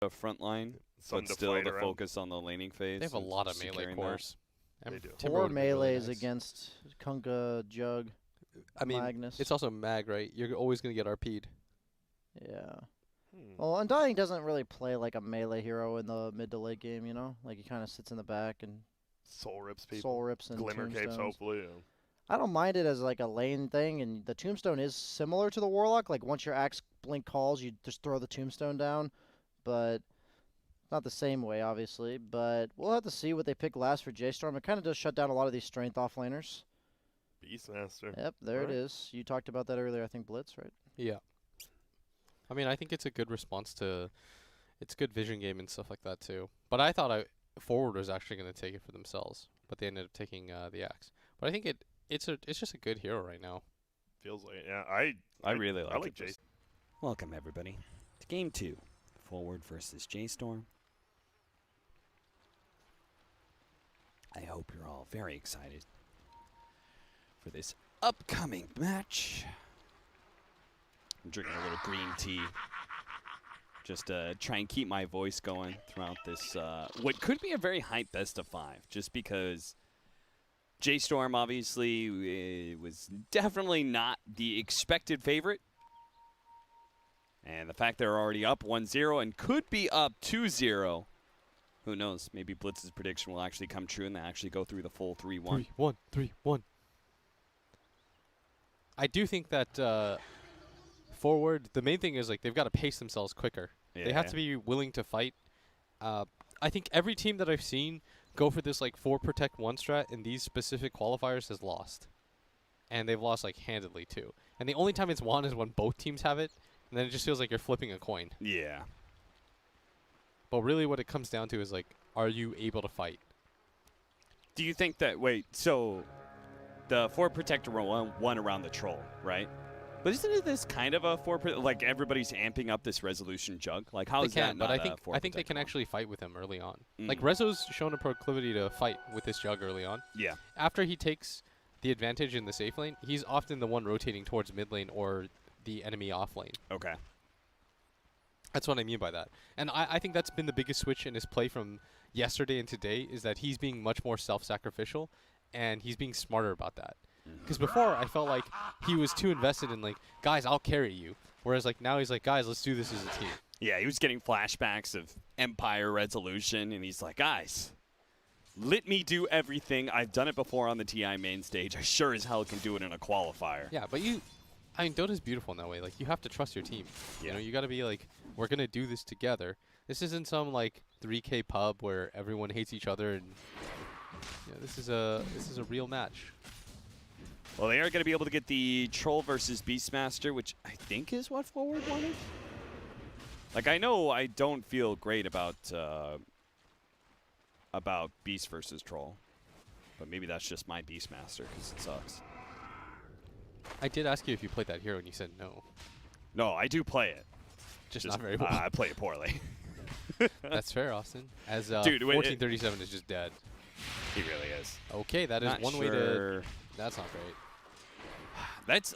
a front line, but still the focus on the laning phase. They have a lot of melee cores. They do. 4 melees against Kunkka, Jug, Magnus. It's also Mag, right? You're always going to get RP'd. Yeah. Well, Undying doesn't really play like a melee hero in the mid to late game, you know? Like, he kind of sits in the back and soul rips people. Soul rips and Glimmer capes, hopefully. Yeah. I don't mind it as like a lane thing, and the Tombstone is similar to the Warlock. Like, once your Axe Blink calls, you just throw the Tombstone down, but not the same way, obviously. But we'll have to see what they pick last for JSTORM. It kind of does shut down a lot of these strength offlaners. Beastmaster. Yep, there it is. You talked about that earlier, I think, Blitz, right? Yeah. I mean, I think it's a good response to... It's good vision game and stuff like that, too. But I thought Forward was actually going to take it for themselves, but they ended up taking the Axe. But I think it's just a good hero right now. Feels like it. Yeah, I really like it. I like Jace. Welcome, everybody, to Game 2. Forward versus JSTORM. I hope you're all very excited for this upcoming match. I'm drinking a little green tea. Just try and keep my voice going throughout this, what could be a very hype best of 5, just because JSTORM obviously was definitely not the expected favorite. And the fact they're already up 1-0 and could be up 2-0. Who knows? Maybe Blitz's prediction will actually come true and they actually go through the full 3-1. 3-1, 3-1. I do think that Forward, the main thing is like they've got to pace themselves quicker. Yeah. They have to be willing to fight. I think every team that I've seen go for this like 4 protect 1 strat in these specific qualifiers has lost. And they've lost like handedly too. And the only time it's won is when both teams have it. And then it just feels like you're flipping a coin. Yeah. But really what it comes down to is, like, are you able to fight? Do you think that, wait, so the 4 protector won around the troll, right? But isn't this kind of a 4, like everybody's amping up this resolution Jug? Like, how is that not I think they can actually fight with him early on. Like, Rezo's shown a proclivity to fight with this Jug early on. Yeah. After he takes the advantage in the safe lane, he's often the one rotating towards mid lane or the enemy off lane. Okay. That's what I mean by that. And I think that's been the biggest switch in his play from yesterday and today, is that he's being much more self-sacrificial, and he's being smarter about that. Because before, I felt like he was too invested in, like, guys, I'll carry you. Whereas, like, now he's like, guys, let's do this as a team. Yeah, he was getting flashbacks of Empire Resolution, and he's like, guys, let me do everything. I've done it before on the TI main stage. I sure as hell can do it in a qualifier. Yeah, but I mean, Dota's beautiful in that way. Like, you have to trust your team. Yeah. You know, you got to be like, we're going to do this together. This isn't some, like, 3K pub where everyone hates each other. And this is a real match. Well, they are going to be able to get the Troll versus Beastmaster, which I think is what Forward wanted. Like, I know I don't feel great about Beast versus Troll, but maybe that's just my Beastmaster because it sucks. I did ask you if you played that hero, and you said no. No, I do play it. Just not very well. I play it poorly. That's fair, Austin. As Dude, 1437 is just dead. He really is. Okay, that is one way to... That's not great.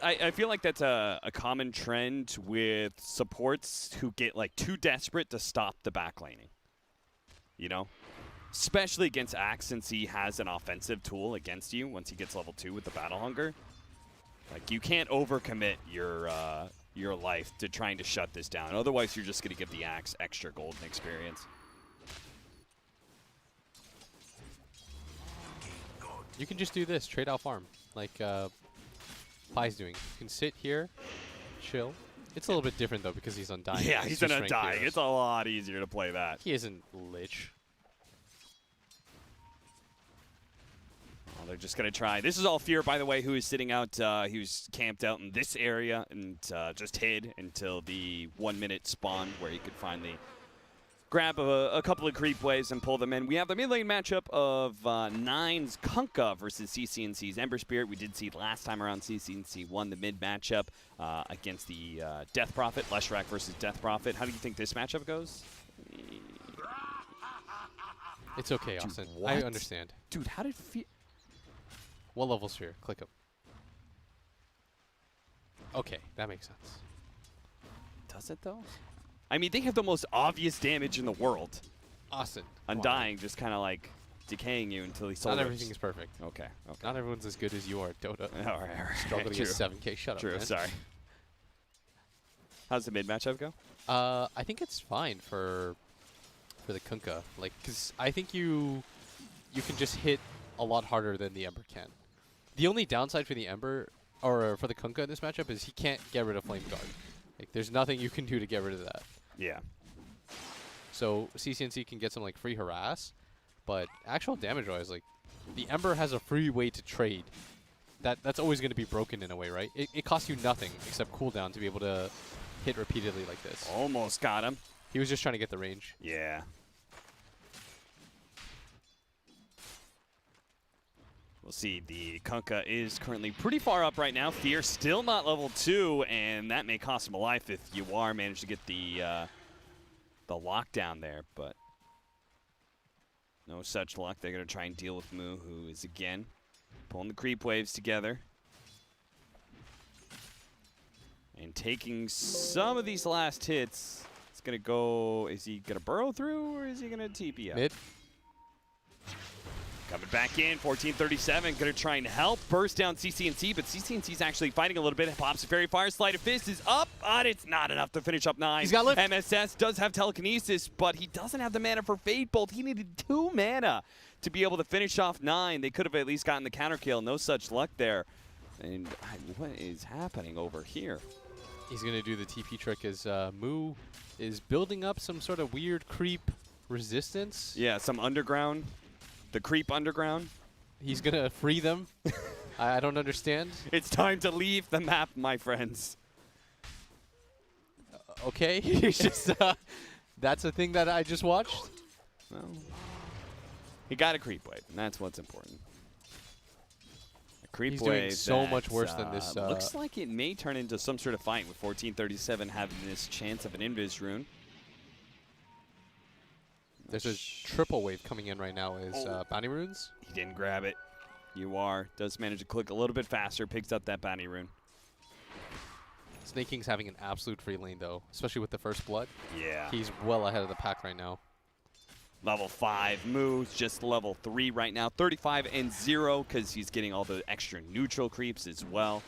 I feel like that's a common trend with supports who get like too desperate to stop the backlaning. You know? Especially against Axe, since he has an offensive tool against you once he gets level 2 with the Battle Hunger. Like, you can't overcommit your life to trying to shut this down. Otherwise, you're just going to give the Axe extra golden experience. You can just do this, trade out farm, like Pai's doing. You can sit here, chill. It's a little bit different, though, because he's Undying. Yeah, he's in Undying. It's a lot easier to play that. He isn't Lich. Oh, they're just going to try. This is all Fear, by the way, who is sitting out. He was camped out in this area and just hid until the 1-minute spawn where he could finally grab a couple of creep waves and pull them in. We have the mid lane matchup of Nine's Kunkka versus CCNC's Ember Spirit. We did see last time around CCNC won the mid matchup against the Death Prophet, Leshrac versus Death Prophet. How do you think this matchup goes? It's okay, Austin. I understand. Dude, how did Fear... What level Sphere? Click him. Okay, that makes sense. Does it, though? I mean, they have the most obvious damage in the world. Austin. Undying, just kind of like decaying you until he soul Not rips. everything is perfect. Okay. Not everyone's as good as you are at Dota. All right. Struggling True. against 7K. Shut up, True. man. Sorry. How's the mid matchup go? I think it's fine for the Kunkka. Like, because I think you can just hit a lot harder than the Ember can. The only downside for the Ember, or for the Kunkka in this matchup, is he can't get rid of Flame Guard. Like, there's nothing you can do to get rid of that. Yeah. So CCNC can get some like free harass, but actual damage-wise, like, the Ember has a free way to trade. That's always going to be broken in a way, right? It costs you nothing except cooldown to be able to hit repeatedly like this. Almost got him. He was just trying to get the range. Yeah. We'll see. The Kunkka is currently pretty far up right now. Fear still not level 2, and that may cost him a life if you are managed to get the lockdown there, but no such luck. They're going to try and deal with Mu, who is, again, pulling the creep waves together. And taking some of these last hits. It's going to go, is he going to burrow through, or is he going to TP up? Mid. Coming back in, 1437, going to try and help burst down CCNC, but CCNC's actually fighting a little bit. Pops a Fairy Fire, Sleight of Fist is up, but it's not enough to finish up 9. He's got lift. MSS does have Telekinesis, but he doesn't have the mana for Fade Bolt. He needed 2 mana to be able to finish off 9. They could have at least gotten the counter kill. No such luck there. And what is happening over here? He's going to do the TP trick as Mu is building up some sort of weird creep resistance. Yeah, some underground. The creep underground. He's going to free them. I don't understand. It's time to leave the map, my friends. Okay. He's just, that's a thing that I just watched. Well, he got a creep wave, and that's what's important. A creep He's wave doing so much worse than this. Looks like it may turn into some sort of fight with 1437 having this chance of an Invis rune. There's a triple wave coming in right now is Bounty Runes. He didn't grab it. Does manage to click a little bit faster, picks up that bounty rune. Snake King's having an absolute free lane, though, especially with the first blood. Yeah. He's well ahead of the pack right now. Level 5 moves, just level 3 right now. 35 and 0 because he's getting all the extra neutral creeps as well.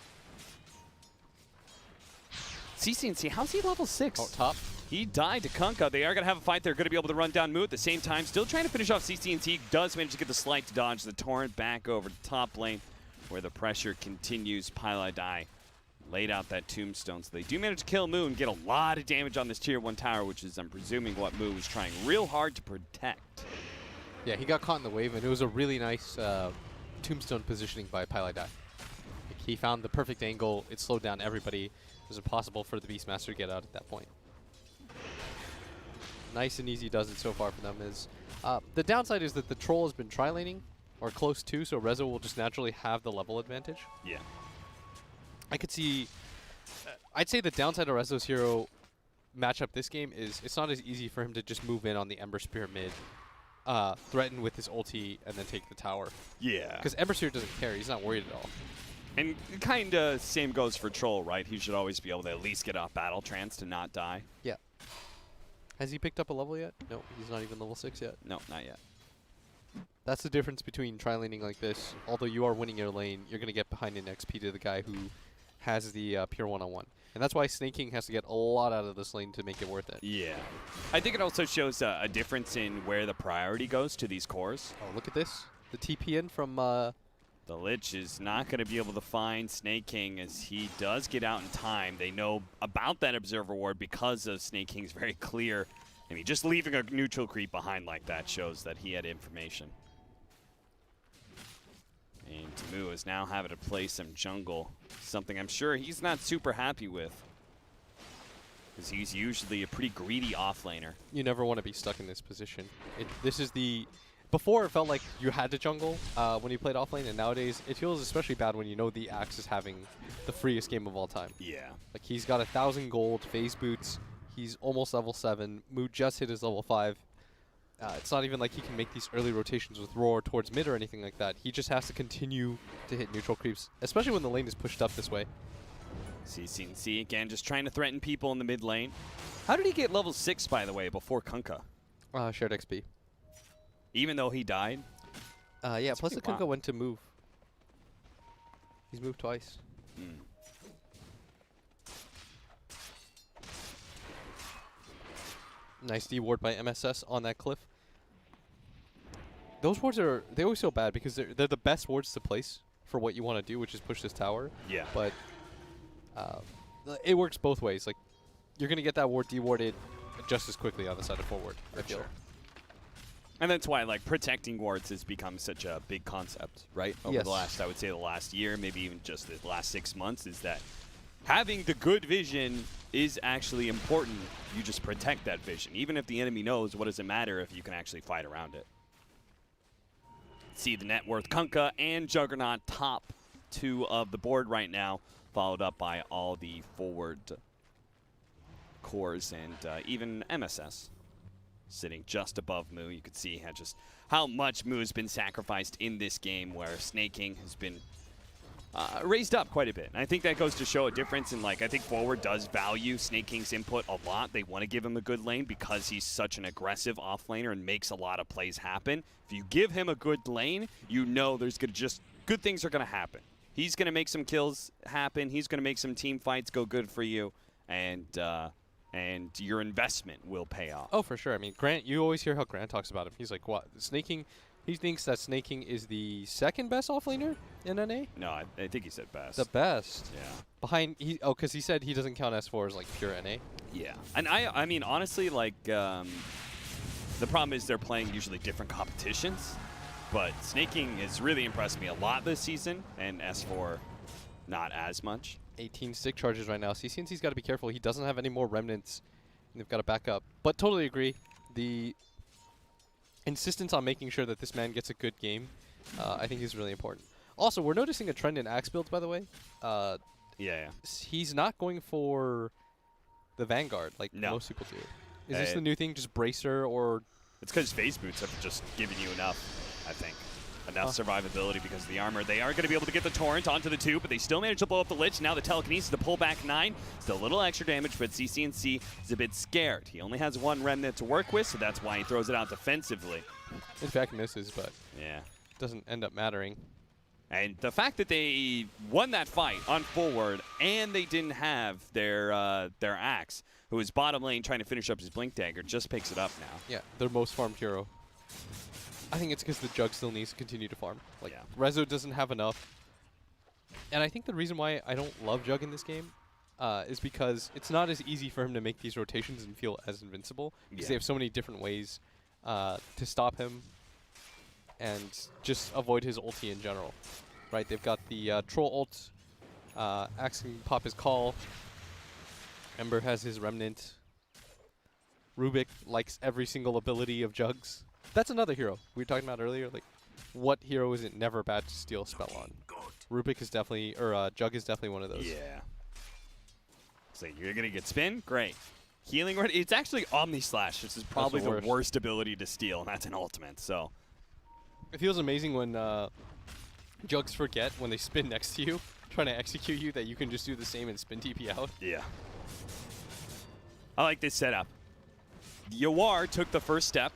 CCNC, how's he level 6? Oh, top. He died to Kunkka. They are going to have a fight. They're going to be able to run down Mu at the same time. Still trying to finish off CCNC. Does manage to get the slight to dodge the torrent back over to top lane where the pressure continues. Piladai laid out that tombstone. So they do manage to kill Mu and get a lot of damage on this tier 1 tower, which is, I'm presuming, what Mu was trying real hard to protect. Yeah, he got caught in the wave, and it was a really nice tombstone positioning by Piladai. Like, he found the perfect angle. It slowed down everybody. It was impossible for the Beastmaster to get out at that point. Nice and easy does it so far for them. Is the downside is that the troll has been tri-laning, or close to, so Rezo will just naturally have the level advantage. Yeah. I could see, I'd say the downside of Rezo's hero matchup this game is it's not as easy for him to just move in on the Ember Spear mid, threaten with his ulti, and then take the tower. Yeah. Because Ember Spear doesn't care. He's not worried at all. And kind of same goes for Troll, right? He should always be able to at least get off Battle Trance to not die. Yeah. Has he picked up a level yet? No, he's not even level 6 yet. No, not yet. That's the difference between tri-laning like this. Although you are winning your lane, you're going to get behind in XP to the guy who has the pure one-on-one. And that's why Snake King has to get a lot out of this lane to make it worth it. Yeah. I think it also shows a difference in where the priority goes to these cores. Oh, look at this. The TP in from... The Lich is not going to be able to find Snake King as he does get out in time. They know about that Observer Ward because of Snake King's very clear. I mean, just leaving a neutral creep behind like that shows that he had information. And Tamu is now having to play some jungle, something I'm sure he's not super happy with. Because he's usually a pretty greedy offlaner. You never want to be stuck in this position. This is the... Before, it felt like you had to jungle when you played offlane, and nowadays it feels especially bad when you know the Axe is having the freest game of all time. Yeah. Like, he's got 1,000 gold, phase boots, he's almost level 7, Mu just hit his level 5. It's not even like he can make these early rotations with Roar towards mid or anything like that. He just has to continue to hit neutral creeps, especially when the lane is pushed up this way. CCNC again just trying to threaten people in the mid lane. How did he get level 6, by the way, before Kunkka? Shared XP. Even though he died? Yeah, That's plus the pretty Kunkka went to move. He's moved twice. Nice D ward by MSS on that cliff. Those wards they always feel bad because they're the best wards to place for what you want to do, which is push this tower. Yeah. But it works both ways. Like, you're going to get that ward dewarded just as quickly on the side of forward, I feel. Sure. And that's why, like, protecting wards has become such a big concept, right? Over the last, I would say, the last year, maybe even just the last 6 months, is that having the good vision is actually important. You just protect that vision. Even if the enemy knows, what does it matter if you can actually fight around it? See the net worth. Kunkka and Juggernaut top 2 of the board right now, followed up by all the forward cores and even MSS. Sitting just above Moo. You can see how much Moo has been sacrificed in this game, where Snaking has been raised up quite a bit. And I think that goes to show a difference in, like, I think Forward does value Snaking's input a lot. They want to give him a good lane because he's such an aggressive offlaner and makes a lot of plays happen. If you give him a good lane, you know there's good things are going to happen. He's going to make some kills happen. He's going to make some team fights go good for you. And your investment will pay off. Oh, for sure. I mean, Grant, you always hear how Grant talks about him. He's like, what? Snaking, he thinks that Snaking is the second best offlaner in NA? No, I think he said best. The best? Yeah. Behind, because he said he doesn't count S4 as, like, pure NA. Yeah. And I mean, honestly, like, the problem is they're playing usually different competitions. But Snaking has really impressed me a lot this season, and S4 not as much. 18 stick charges right now. CCNC's got to be careful. He doesn't have any more remnants, and they've got to back up. But totally agree. The insistence on making sure that this man gets a good game, I think is really important. Also, we're noticing a trend in Axe builds, by the way. Yeah. He's not going for the Vanguard like most people do. Is this the new thing, just Bracer, or? It's because phase boots have just given you enough, I think. Enough survivability because of the armor. They are going to be able to get the Torrent onto the 2, but they still manage to blow up the Lich. Now the Telekinesis to pull back 9. Still a little extra damage, but CCNC is a bit scared. He only has 1 Remnant to work with, so that's why he throws it out defensively. In fact, misses, but yeah, doesn't end up mattering. And the fact that they won that fight on forward and they didn't have their Axe, who is bottom lane trying to finish up his Blink Dagger, just picks it up now. Yeah, their most farmed hero. I think it's because the Jug still needs to continue to farm. Like, yeah. Rezo doesn't have enough. And I think the reason why I don't love Jug in this game is because it's not as easy for him to make these rotations and feel as invincible. Because they have so many different ways to stop him and just avoid his ulti in general. Right? They've got the Troll ult. Axe can pop his call. Ember has his Remnant. Rubik likes every single ability of Jug's. That's another hero we were talking about earlier. Like, what hero is it never bad to steal a spell on? Rubik is definitely, or Jug is definitely one of those. Yeah. So you're gonna get spin, great. Healing, it's actually Omni Slash. This is probably the worst ability to steal, and that's an ultimate. So it feels amazing when Jugs forget when they spin next to you, trying to execute you, that you can just do the same and spin TP out. Yeah. I like this setup. Yawar took the first step.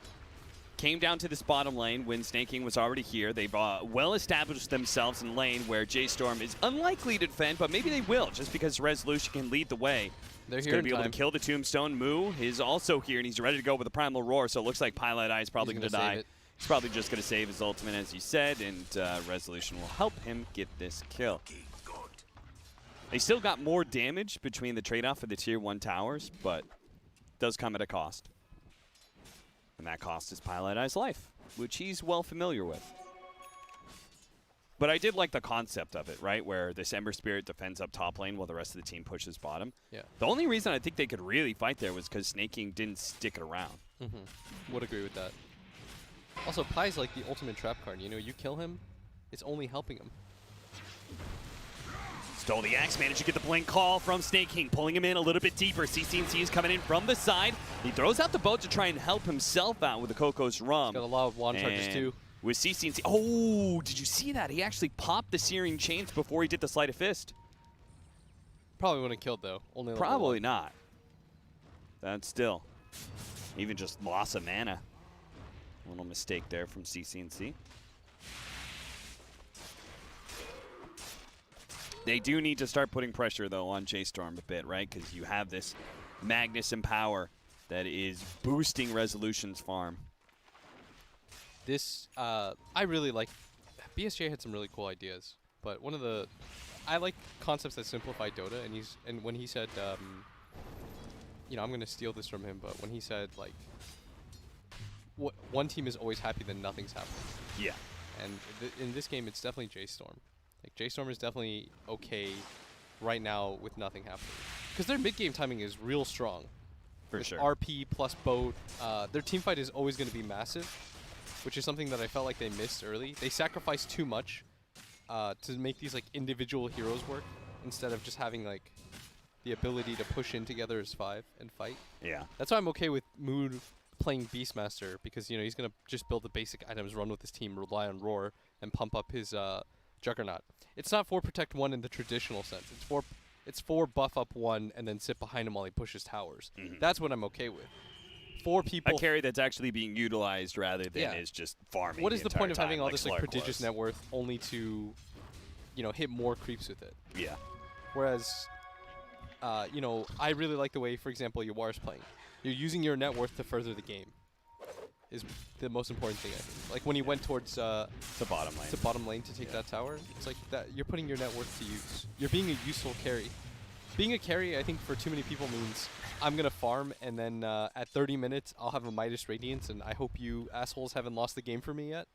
Came down to this bottom lane when Snaking was already here. They've well established themselves in lane where JSTORM is unlikely to defend, but maybe they will, just because Resolution can lead the way. They're he's here going to be in able to kill the Tombstone. Moo is also here, and he's ready to go with the Primal Roar, so it looks like Pilot Eye is probably going to die. He's probably just going to save his ultimate, as you said, and Resolution will help him get this kill. They still got more damage between the trade-off of the Tier 1 towers, but it does come at a cost. And that cost is Pilot Eye's life, which he's well familiar with. But I did like the concept of it, right? Where this Ember Spirit defends up top lane while the rest of the team pushes bottom. Yeah. The only reason I think they could really fight there was because Snaking didn't stick it around. Would agree with that. Also, Pie's like the ultimate trap card. You know, you kill him, it's only helping him. Stole the Axe, managed to get the blink call from Snaking, pulling him in a little bit deeper. CCNC is coming in from the side. He throws out the boat to try and help himself out with the Coco's Rum. He's got a lot of wand charges too. With CCNC, oh, did you see that? He actually popped the Searing Chains before he did the Sleight of Fist. Probably wouldn't have killed, though. Only level Probably 1. not. That's still. Even just loss of mana. A little mistake there from CCNC. They do need to start putting pressure, though, on JSTORM a bit, right? Because you have this Magnus and Power that is boosting Resolution's farm. This, I really like. BSJ had some really cool ideas, but one of the, I like concepts that simplify Dota, and when he said, you know, I'm gonna steal this from him, but when he said like, one team is always happy that nothing's happening. Yeah. And in this game, it's definitely JSTORM. Like JSTORM is definitely okay right now with nothing happening, because their mid game timing is real strong. For with sure. RP plus boat, their team fight is always going to be massive, which is something that I felt like they missed early. They sacrificed too much to make these like individual heroes work instead of just having like the ability to push in together as 5 and fight. Yeah. That's why I'm okay with Mood playing Beastmaster, because you know he's going to just build the basic items, run with his team, rely on Roar, and pump up his Juggernaut. It's not for protect 1 in the traditional sense. It's for buff up 1 and then sit behind him while he pushes towers. That's what I'm okay with. 4 people. A carry that's actually being utilized rather than is just farming. What is the point of having all like this like Slark prodigious was. net worth only to, you know, hit more creeps with it? Yeah. Whereas, you know, I really like the way, for example, Yawar's playing. You're using your net worth to further the game. Is the most important thing, I think. Like when he went towards The bottom lane. to bottom lane to take that tower, it's like that you're putting your net worth to use. You're being a useful carry. Being a carry, I think, for too many people means I'm going to farm, and then at 30 minutes, I'll have a Midas Radiance, and I hope you assholes haven't lost the game for me yet.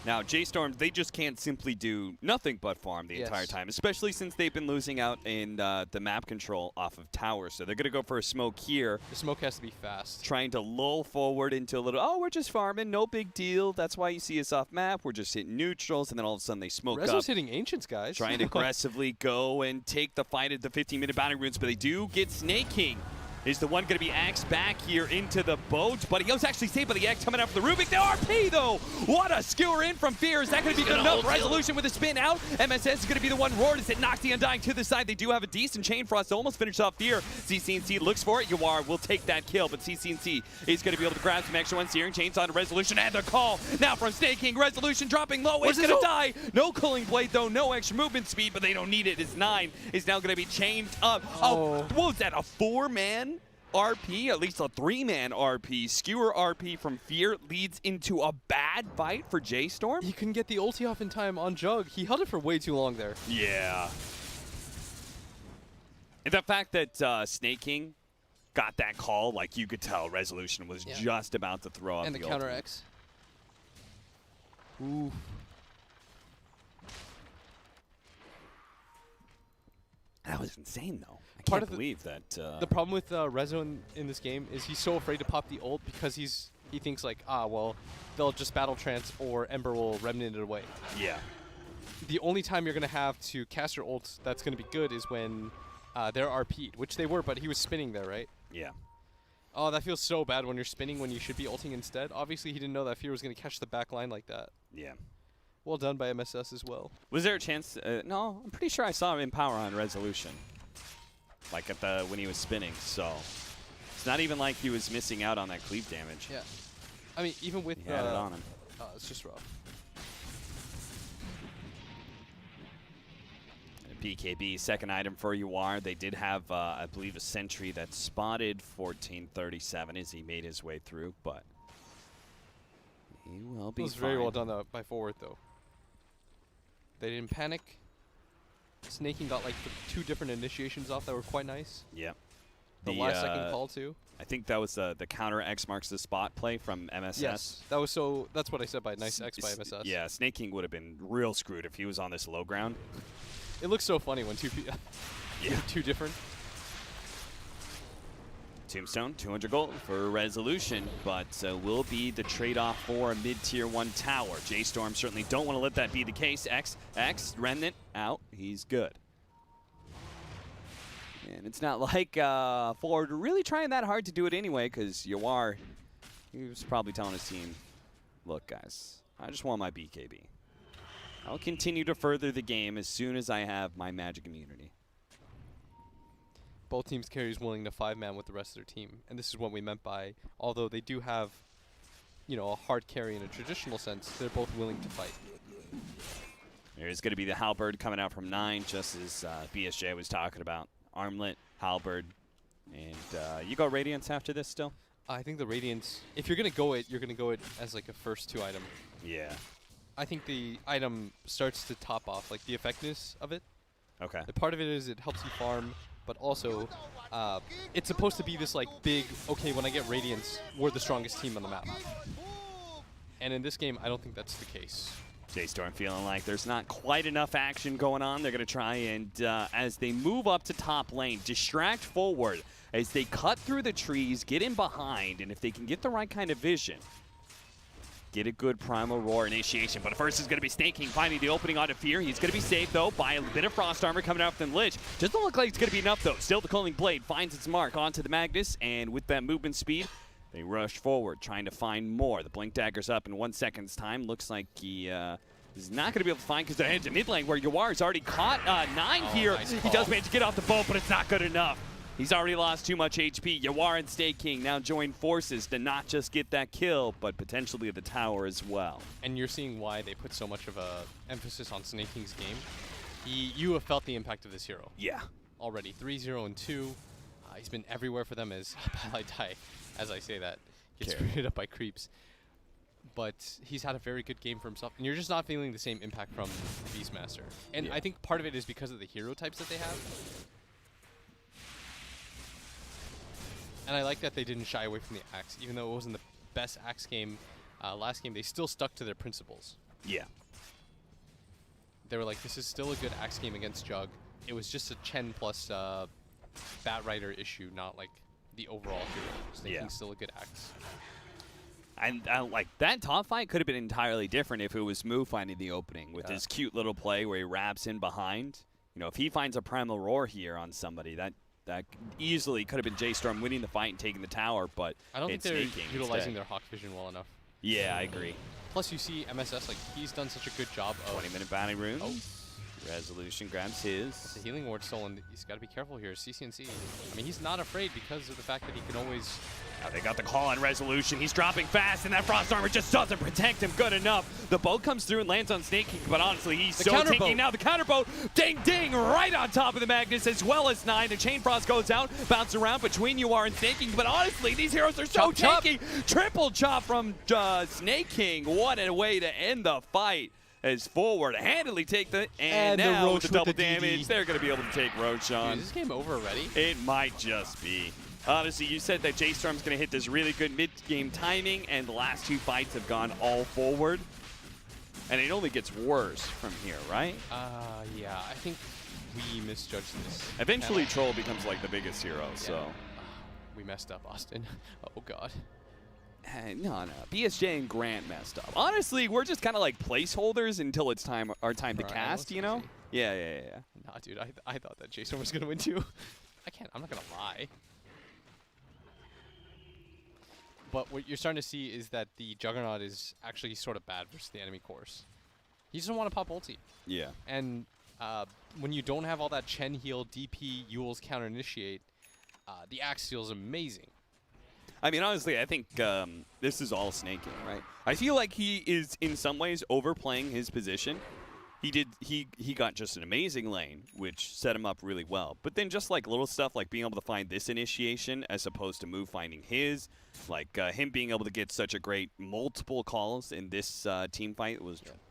Now, JSTORM, they just can't simply do nothing but farm the entire time, especially since they've been losing out in the map control off of towers. So they're going to go for a smoke here. The smoke has to be fast. Trying to lull forward into a little, oh, we're just farming, no big deal. That's why you see us off map. We're just hitting neutrals, and then all of a sudden they smoke Rezo's up. hitting Ancients, guys. Trying to aggressively go and take the fight at the 15-minute boundary runes, but they do get Snake King. Is the one going to be axed back here into the boat, but he was actually saved by the X coming out for the Rubik. The RP, though! What a skewer in from Fear. Is that going to be good enough? Resolution with a spin out. MSS is going to be the one roared as it knocks the Undying to the side. They do have a decent Chain Frost to almost finish off Fear. CCNC looks for it. Yawar will take that kill, but CCNC is going to be able to grab some extra ones. Searing Chains on Resolution, and the call now from Snake King. Resolution dropping low. It's going to die. No Cooling Blade, though. No extra movement speed, but they don't need it. His 9 is now going to be chained up. Oh, what was that? A 4-man? RP, at least a 3-man RP. Skewer RP from Fear leads into a bad fight for JSTORM. He couldn't get the ulti off in time on Jug. He held it for way too long there. Yeah. And the fact that Snake King got that call, like you could tell Resolution was just about to throw up and the ultimate. counter X. Ooh. That was insane, though. I Part can't of believe that. The problem with Rezo in this game is he's so afraid to pop the ult because he thinks like, well, they'll just battle trance or Ember will remnant it away. Yeah. The only time you're going to have to cast your ult that's going to be good is when they're RP'd, which they were, but he was spinning there, right? Yeah. Oh, that feels so bad when you're spinning when you should be ulting instead. Obviously, he didn't know that Fear was going to catch the back line like that. Yeah. Well done by MSS as well. Was there a chance? No, I'm pretty sure I saw him in power on Resolution. Like at when he was spinning, so it's not even like he was missing out on that cleave damage. Yeah. I mean, even with He had it on him. it's just rough. BKB, second item for Yawar. They did have, I believe, a sentry that spotted 1437 as he made his way through, but he will be It was fine. very well done by Forward, though. They didn't panic. Snaking got like the 2 different initiations off that were quite nice. Yep. The last second call, too. I think that was the counter X marks the spot play from MSS. Yes, that was that's what I said by nice X by MSS. Yeah, Snake King would have been real screwed if he was on this low ground. It looks so funny when 2 people, 2 different. Tombstone, 200 gold for Resolution, but will be the trade-off for a mid-tier 1 tower. JSTORM certainly don't want to let that be the case. X, Remnant, out. He's good. And it's not like Forward really trying that hard to do it anyway, because Yawar, he was probably telling his team, look, guys, I just want my BKB. I'll continue to further the game as soon as I have my magic immunity. both teams' carries willing to 5-man with the rest of their team. And this is what we meant by, although they do have, you know, a hard carry in a traditional sense, they're both willing to fight. There's going to be the Halberd coming out from 9, just as BSJ was talking about. Armlet, Halberd, and you go Radiance after this still? I think the Radiance, if you're going to go it, you're going to go it as like a first 2 item. Yeah. I think the item starts to top off, like the effectiveness of it. Okay. The part of it is it helps you farm, but also it's supposed to be this like big, okay, when I get Radiance, we're the strongest team on the map. And in this game, I don't think that's the case. JSTORM feeling like there's not quite enough action going on. They're going to try and, as they move up to top lane, distract forward as they cut through the trees, get in behind, and if they can get the right kind of vision, get a good Primal Roar initiation. But first is going to be Snake finding the opening onto Fear. He's going to be saved, though, by a bit of Frost Armor coming out from Lich. Doesn't look like it's going to be enough, though. Still, the Culling Blade finds its mark onto the Magnus, and with that movement speed, they rush forward, trying to find more. The Blink Dagger's up in 1 second's time. Looks like he is not going to be able to find because they're headed to mid lane, where Yawar's already caught 9 here. Nice he does manage to get off the boat, but it's not good enough. He's already lost too much HP. Yawar and Snake King now join forces to not just get that kill, but potentially the tower as well. And you're seeing why they put so much of a emphasis on Snake King's game. You have felt the impact of this hero. Yeah. Already 3-0 and 2. He's been everywhere for them as I die, as I say that. Gets screwed up by creeps. But he's had a very good game for himself. And you're just not feeling the same impact from Beastmaster. And I think part of it is because of the hero types that they have. And I like that they didn't shy away from the Axe. Even though it wasn't the best Axe game last game, they still stuck to their principles. Yeah. They were like, this is still a good Axe game against Jug. It was just a Chen plus Bat Rider issue, not like the overall hero. Snake King's still a good Axe. And like that top fight could have been entirely different if it was Moo finding the opening with his cute little play where he wraps in behind. You know, if he finds a Primal Roar here on somebody, that easily could have been JSTORM winning the fight and taking the tower, but I don't think it's they're Snake King utilizing instead. their Hawk Vision well enough. Yeah, I agree. Plus, you see MSS, like, he's done such a good job of... 20-minute bounty runes. Oh. Resolution grabs his. The healing ward stolen. He's got to be careful here. CCNC. I mean, he's not afraid because of the fact that he can always... Now they got the call on Resolution. He's dropping fast, and that Frost Armor just doesn't protect him good enough. The boat comes through and lands on Snake King, but honestly, he's so tanky now. The counterboat, ding, ding, right on top of the Magnus, as well as 9. The Chain Frost goes out, bounce around between Yawar and Snake King, but honestly, these heroes are so tanky. Triple chop from Snake King. What a way to end the fight. As forward, handily take the, and now the with the double damage, they're going to be able to take Roshan. Is this game over already? It might just be. Honestly, you said that JSTORM's going to hit this really good mid-game timing, and the last 2 fights have gone all forward. And it only gets worse from here, right? Yeah, I think we misjudged this. Eventually, Troll becomes like the biggest hero, so. We messed up, Austin. Oh, God. No. BSJ and Grant messed up. Honestly, we're just kind of like placeholders until it's our time to cast, you know? Yeah. Nah, dude, I thought that JSTORM was going to win, too. I'm not going to lie. But what you're starting to see is that the Juggernaut is actually sort of bad versus the enemy course. He doesn't want to pop ulti. Yeah. And when you don't have all that Chen heal, DP, Yule's counter initiate, the Axe steal is amazing. I mean, honestly, I think this is all Snake King, right? I feel like he is, in some ways, overplaying his position. He got just an amazing lane, which set him up really well. But then just like little stuff like being able to find this initiation as opposed to Moo finding his, like him being able to get such a great multiple calls in this team fight,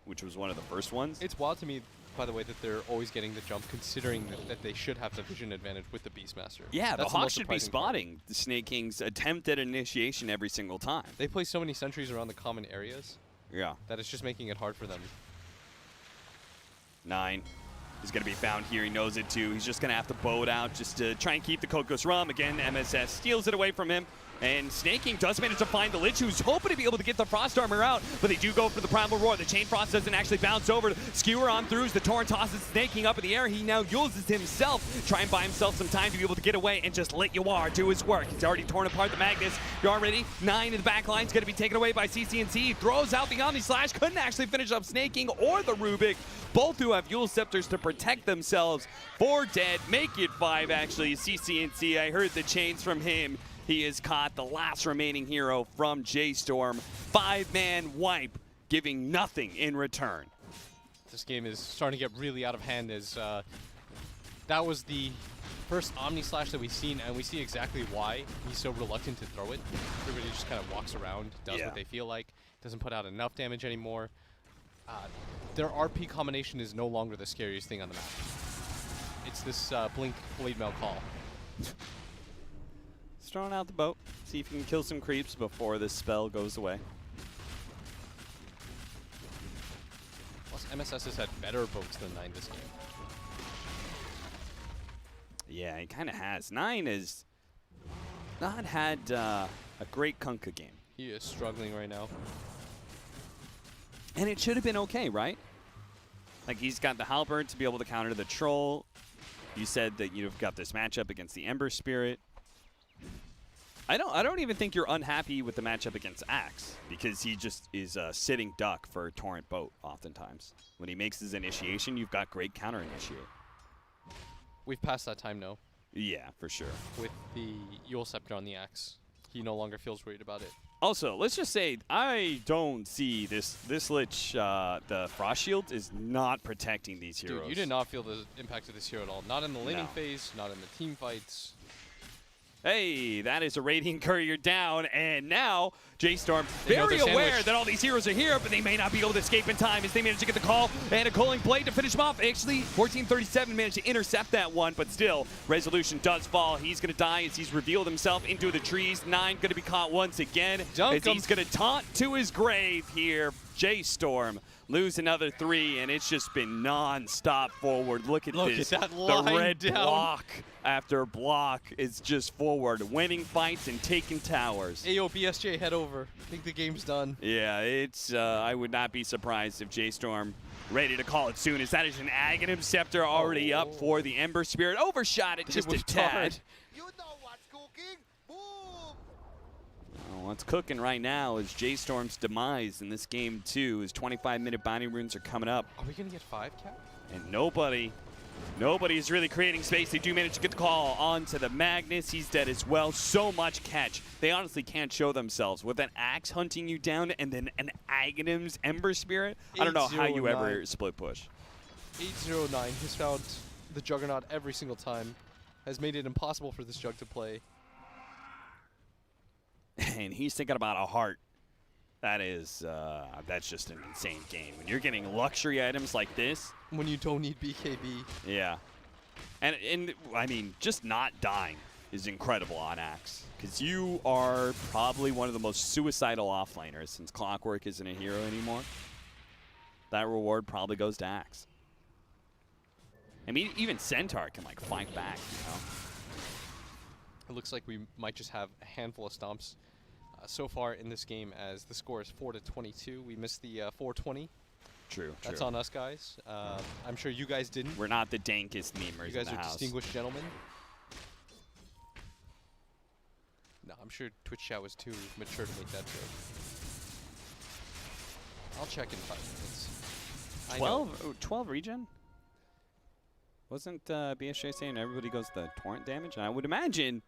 which was one of the first ones. It's wild to me, by the way, that they're always getting the jump, considering that they should have the vision advantage with the Beastmaster. Yeah, the Hawk should be spotting the Snake King's attempt at initiation every single time. They play so many sentries around the common areas. Yeah. That it's just making it hard for them. 9 is going to be found here. He knows it too. He's just going to have to boat out just to try and keep the Kokos Rum. Again, MSS steals it away from him. And Snaking does manage to find the Lich, who's hoping to be able to get the Frost Armor out, but they do go for the Primal Roar. The Chain Frost doesn't actually bounce over. Skewer on through as the Torrent tosses Snaking up in the air. He now uses himself, try and buy himself some time to be able to get away and just let Yawar do his work. He's already torn apart the Magnus. You're already 9 in the back line. It's going to be taken away by CCNC. Throws out the Omni Slash. Couldn't actually finish up Snaking or the Rubik. Both who have Yule Scepters to protect themselves. 4 dead. Make it 5, actually. CCNC, I heard the chains from him. He has caught the last remaining hero from JSTORM. 5-man wipe, giving nothing in return. This game is starting to get really out of hand as that was the first Omni Slash that we've seen, and we see exactly why he's so reluctant to throw it. Everybody just kind of walks around, does what they feel like, doesn't put out enough damage anymore. Their RP combination is no longer the scariest thing on the map. It's this Blink Blade Mail call. Throwing out the boat. See if you can kill some creeps before this spell goes away. Plus, MSS has had better boats than 9 this game. Yeah, he kind of has. 9 has not had a great Kunkka game. He is struggling right now. And it should have been okay, right? Like, he's got the Halberd to be able to counter the Troll. You said that you've got this matchup against the Ember Spirit. I don't even think you're unhappy with the matchup against Axe, because he just is a sitting duck for Torrent Boat oftentimes. When he makes his initiation, you've got great counter initiate. We've passed that time now. Yeah, for sure. With the Yule Scepter on the Axe, he no longer feels worried about it. Also, let's just say I don't see this Lich, the Frost Shield is not protecting these heroes. Dude, you did not feel the impact of this hero at all. Not in the laning No. phase, not in the team fights. Hey, that is a Radiant Courier down, and now JSTORM They know very they're aware sandwiched. that all these heroes are here, but they may not be able to escape in time as they manage to get the call and a Culling Blade to finish them off. Actually, 1437 managed to intercept that one, but still, Resolution does fall. He's going to die as he's revealed himself into the trees. 9 going to be caught once again as he's going to taunt to his grave here. JSTORM lose another 3, and it's just been non-stop forward. Look at this. At that The line red down. block after block is just forward, winning fights and taking towers. Ayo, BSJ, head over. I think the game's done. Yeah, it's. I would not be surprised if JSTORM ready to call it soon, as that is an Aghanim Scepter already up for the Ember Spirit. Overshot it just a tad. You know what's cooking? Boom! What's cooking right now is JSTORM's demise in this game too, as 25-minute binding runes are coming up. Are we going to get 5, Cap? And nobody's really creating space. They do manage to get the call onto the Magnus. He's dead as well. So much catch. They honestly can't show themselves with an Axe hunting you down and then an Aghanim's Ember Spirit. I don't know how you ever split push. 809 has found the Juggernaut every single time. Has made it impossible for this Jug to play. And he's thinking about a heart. That is, that's just an insane game. When you're getting luxury items like this. When you don't need BKB. Yeah. And I mean, just not dying is incredible on Axe. Because you are probably one of the most suicidal offlaners since Clockwork isn't a hero anymore. That reward probably goes to Axe. I mean, even Centaur can, like, fight back, you know? It looks like we might just have a handful of stomps so far in this game, as the score is 4-22. We missed the 420. True. That's on us, guys. I'm sure you guys didn't. We're not the dankest memers You guys in the are house. distinguished gentlemen. No, I'm sure Twitch chat was too mature to make that joke. I'll check in 5 minutes. 12 regen? Wasn't BSJ saying everybody goes the torrent damage? And I would imagine,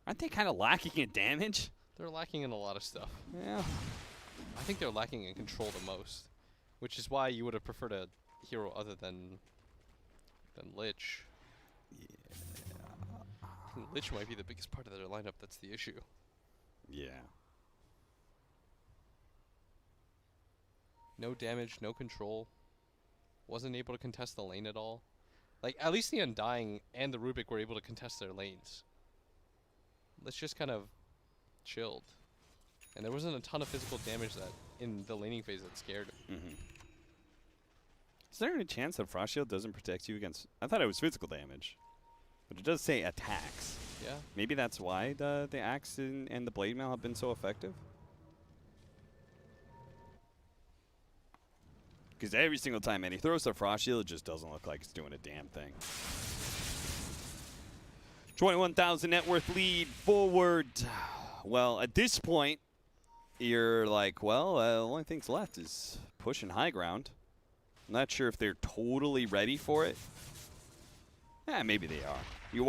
aren't they kind of lacking in damage? They're lacking in a lot of stuff. Yeah. I think they're lacking in control the most, which is why you would have preferred a hero other than Lich. Yeah. Lich might be the biggest part of their lineup. That's the issue. Yeah. No damage, no control. Wasn't able to contest the lane at all. Like, at least the Undying and the Rubik were able to contest their lanes. Let's just kind of chilled. And there wasn't a ton of physical damage that in the laning phase that scared him. Mm-hmm. Is there any chance that Frost Shield doesn't protect you against... I thought it was physical damage. But it does say attacks. Yeah. Maybe that's why the axe and the blade mail have been so effective. Because every single time he throws the frost shield, it just doesn't look like it's doing a damn thing. 21,000 net worth lead forward. Well, at this point, you're like, well, the only thing's left is pushing high ground. I'm not sure if they're totally ready for it. Maybe they are.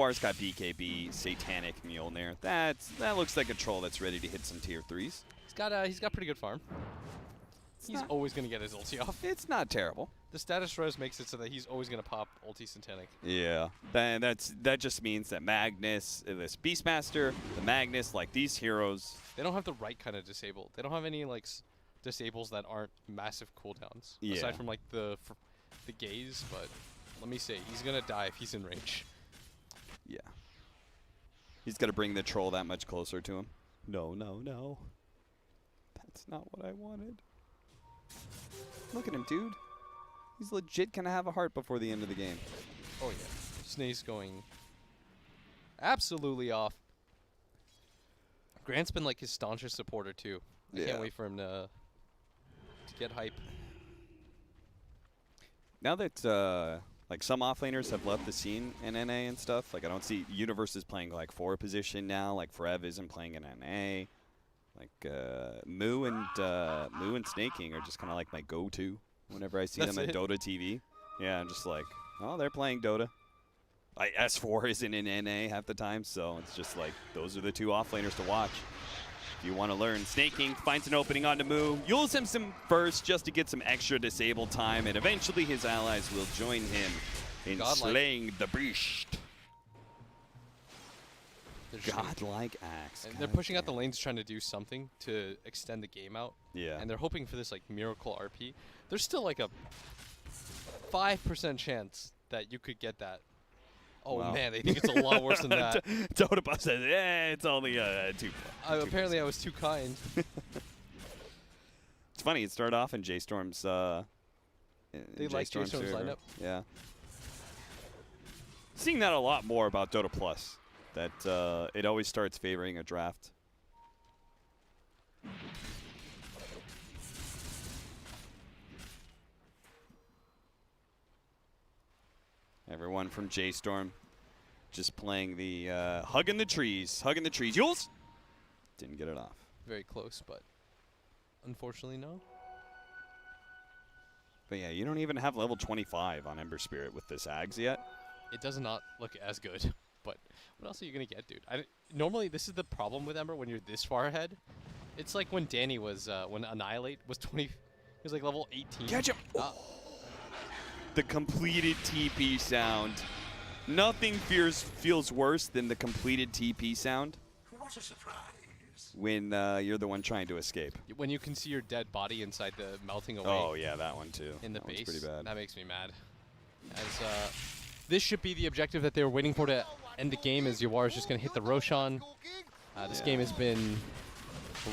UR's got BKB, Satanic Mjolnir. That looks like a troll that's ready to hit some tier 3s. He's got pretty good farm. He's always going to get his ulti off. It's not terrible. The status res makes it so that he's always going to pop ulti Satanic. Yeah, that just means that Magnus, this Beastmaster, the Magnus, like these heroes, they don't have the right kind of disabled. They don't have any like disables that aren't massive cooldowns. Yeah. Aside from like the gaze, but let me say he's going to die if he's in range. yeah. He's got to bring the troll that much closer to him. No, no, no. That's not what I wanted. Look at him, dude. He's legit gonna have a heart before the end of the game. Oh yeah, Snake's going absolutely off. Grant's been like his staunchest supporter too. I Yeah. can't wait for him to get hype. Now that like some offlaners have left the scene in NA and stuff, like I don't see Universe is playing like 4 position now. Like Forev isn't playing in NA. Like Moo and Snake King are just kind of like my go-to whenever I see That's them at it? Dota TV. Yeah, I'm just like, oh, they're playing Dota. S4 isn't in NA half the time, so it's just like those are the 2 offlaners to watch. If you want to learn, Snake King finds an opening onto Moo, yules him some first just to get some extra disable time, and eventually his allies will join him in Godlike. slaying the beast. They're just- Godlike axe. And they're pushing out the lanes trying to do something to extend the game out. Yeah. And they're hoping for this like miracle RP. There's still like a 5% chance that you could get that. Oh Wow. man, they think it's a lot worse than that. Dota Buff says, it's only 2. Apparently I was too kind. It's funny, it started off in JSTORM's They like JSTORM's server. lineup? Yeah. Seeing that a lot more about Dota Plus. That it always starts favoring a draft. Everyone from JSTORM just playing the hugging the trees. Yules! Didn't get it off. Very close, but unfortunately no. But yeah, you don't even have level 25 on Ember Spirit with this Ags yet. It does not look as good. But what else are you going to get, dude? Normally, this is the problem with Ember when you're this far ahead. It's like when Danny was, when Annihilate was 20, he was like level 18. Catch him! The completed TP sound. Nothing feels worse than the completed TP sound. What a surprise. When you're the one trying to escape. When you can see your dead body inside the melting away. Oh, yeah, that one too. In the that one's base. pretty bad. That makes me mad. As this should be the objective that they were waiting for to end the game, as Yawar is just going to hit the Roshan. This game has been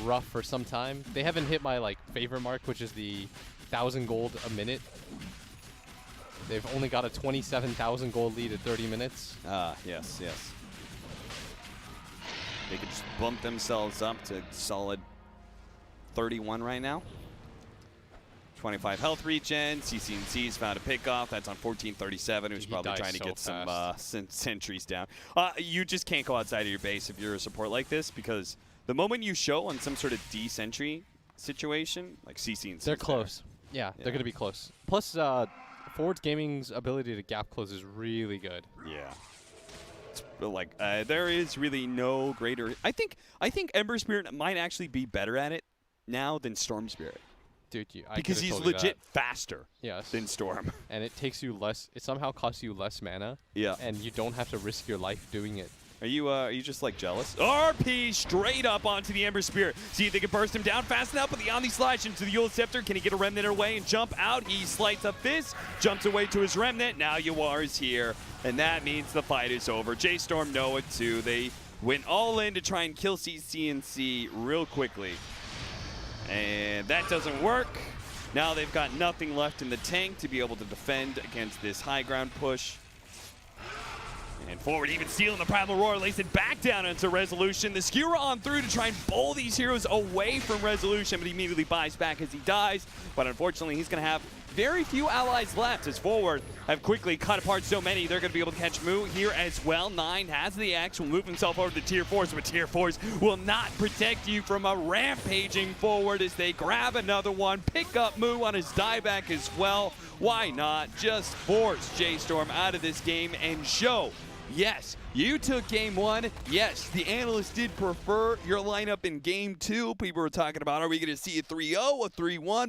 rough for some time. They haven't hit my like favorite mark, which is the 1,000 gold a minute. They've only got a 27,000 gold lead at 30 minutes. Yes. They could just bump themselves up to solid 31 right now. 25 health regen. CCNC's found a pickoff. That's on 1437, who's He probably dies trying to so get some fast. sentries down. You just can't go outside of your base if you're a support like this, because the moment you show on some sort of D-sentry situation, like CCNC, They're close. Yeah, they're going to be close. Plus, Forward Gaming's ability to gap close is really good. Yeah. It's like there is really no greater. I think Ember Spirit might actually be better at it now than Storm Spirit. Dude, Because he's legit faster Yes. than Storm. And it takes you less. It somehow costs you less mana. Yeah. And you don't have to risk your life doing it. Are you just like jealous? RP straight up onto the Ember Spear. See if they can burst him down fast enough with the Omni Slash into the Yule Scepter. Can he get a Remnant away and jump out? He slides up this, jumps away to his Remnant. Now Yawar is here, and that means the fight is over. JSTORM know it too. They went all in to try and kill CCNC real quickly. And that doesn't work. Now they've got nothing left in the tank to be able to defend against this high ground push. And forward, even stealing the Primal Roar, lays it back down into Resolution. The Skewer on through to try and bowl these heroes away from Resolution, but he immediately buys back as he dies. But unfortunately, he's going to have very few allies left as Forward have quickly cut apart so many. They're going to be able to catch Moo here as well. 9 has the X, will move himself over to Tier 4s, but Tier 4s will not protect you from a rampaging Forward as they grab another one, pick up Moo on his dieback as well. Why not just force JSTORM out of this game and show, yes, you took game 1. Yes, the analysts did prefer your lineup in game 2. People were talking about, are we going to see a 3-0, a 3-1?